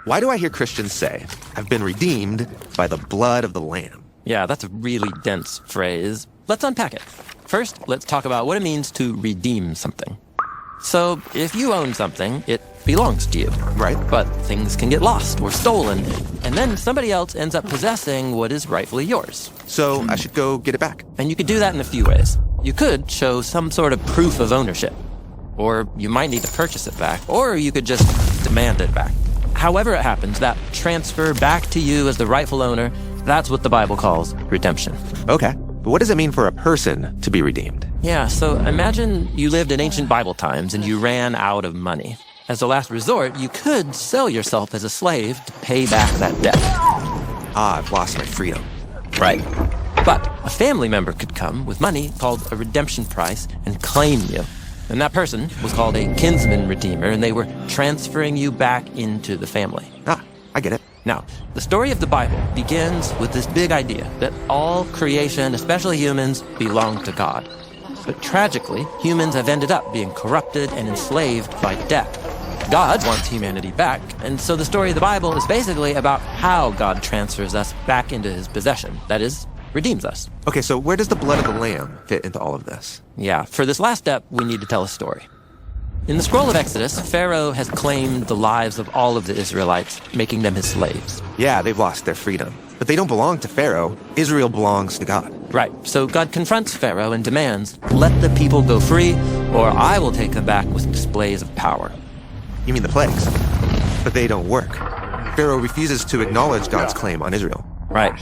Why do I hear Christians say, I've been redeemed by the blood of the Lamb? Yeah, that's a really dense phrase. Let's unpack it. First, let's talk about what it means to redeem something. So, if you own something, it belongs to you. Right. But things can get lost or stolen, and then somebody else ends up possessing what is rightfully yours. So I should go get it back. And you could do that in a few ways. You could show some sort of proof of ownership, or you might need to purchase it back, or you could just demand it back. However it happens, that transfer back to you as the rightful owner, that's what the Bible calls redemption. Okay. But what does it mean for a person to be redeemed? Yeah, so imagine you lived in ancient Bible times and you ran out of money. As a last resort, you could sell yourself as a slave to pay back that debt. I've lost my freedom. Right. But a family member could come with money called a redemption price and claim you. And that person was called a kinsman redeemer, and they were transferring you back into the family. I get it. Now, the story of the Bible begins with this big idea that all creation, especially humans, belong to God. But tragically, humans have ended up being corrupted and enslaved by death. God wants humanity back, and so the story of the Bible is basically about how God transfers us back into his possession. That is, redeems us. Okay, so where does the blood of the Lamb fit into all of this? Yeah, for this last step, we need to tell a story. In the scroll of Exodus, Pharaoh has claimed the lives of all of the Israelites, making them his slaves. Yeah, they've lost their freedom. But they don't belong to Pharaoh. Israel belongs to God. Right, so God confronts Pharaoh and demands, let the people go free, or I will take them back with displays of power. You mean the plagues? But they don't work. Pharaoh refuses to acknowledge God's claim on Israel. Right.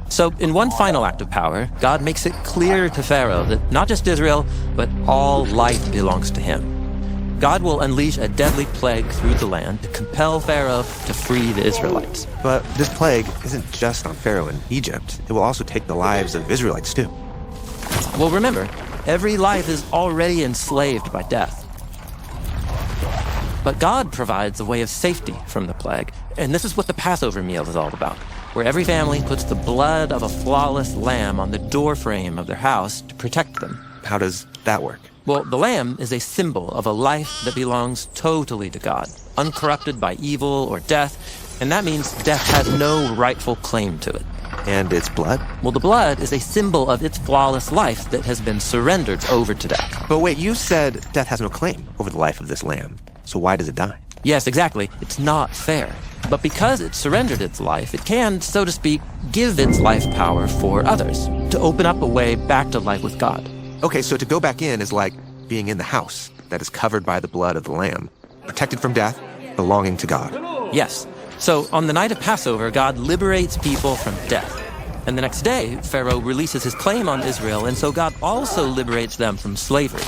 So in one final act of power, God makes it clear to Pharaoh that not just Israel, but all life belongs to him. God will unleash a deadly plague through the land to compel Pharaoh to free the Israelites. But this plague isn't just on Pharaoh in Egypt. It will also take the lives of Israelites too. Well, remember, every life is already enslaved by death. But God provides a way of safety from the plague. And this is what the Passover meal is all about, where every family puts the blood of a flawless lamb on the doorframe of their house to protect them. How does that work? Well, the lamb is a symbol of a life that belongs totally to God, uncorrupted by evil or death, and that means death has no rightful claim to it. And its blood? Well, the blood is a symbol of its flawless life that has been surrendered over to death. But wait, you said death has no claim over the life of this lamb. So why does it die? Yes, exactly. It's not fair. But because it surrendered its life, it can, so to speak, give its life power for others, to open up a way back to life with God. Okay, so to go back in is like being in the house that is covered by the blood of the Lamb, protected from death, belonging to God. Yes. So on the night of Passover, God liberates people from death. And the next day, Pharaoh releases his claim on Israel, and so God also liberates them from slavery.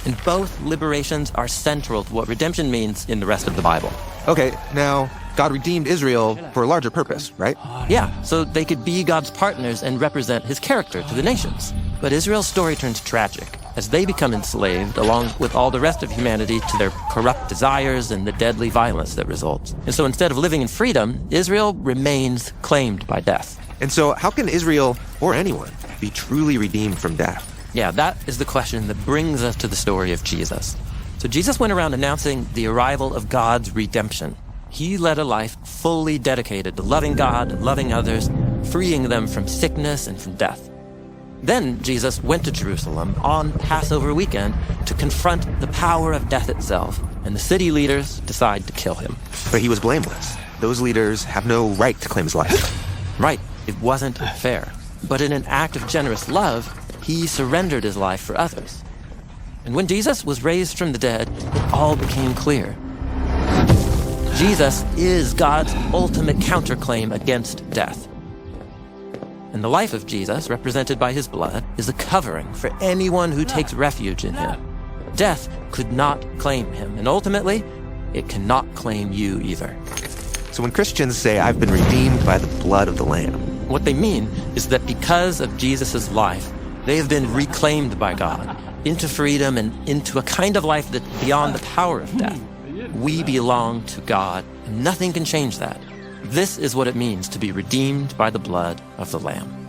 And both liberations are central to what redemption means in the rest of the Bible. Okay, now, God redeemed Israel for a larger purpose, right? Yeah, so they could be God's partners and represent his character to the nations. But Israel's story turns tragic as they become enslaved, along with all the rest of humanity, to their corrupt desires and the deadly violence that results. And so instead of living in freedom, Israel remains claimed by death. And so how can Israel, or anyone, be truly redeemed from death? Yeah, that is the question that brings us to the story of Jesus. So Jesus went around announcing the arrival of God's redemption. He led a life fully dedicated to loving God and loving others, freeing them from sickness and from death. Then Jesus went to Jerusalem on Passover weekend to confront the power of death itself, and the city leaders decide to kill him. But he was blameless. Those leaders have no right to claim his life. Right, it wasn't fair. But in an act of generous love, he surrendered his life for others. And when Jesus was raised from the dead, it all became clear. Jesus is God's ultimate counterclaim against death. And the life of Jesus, represented by his blood, is a covering for anyone who takes refuge in him. Death could not claim him, and ultimately, it cannot claim you either. So when Christians say, I've been redeemed by the blood of the Lamb, what they mean is that because of Jesus' life, they have been reclaimed by God into freedom and into a kind of life that's beyond the power of death. We belong to God, and nothing can change that. This is what it means to be redeemed by the blood of the Lamb.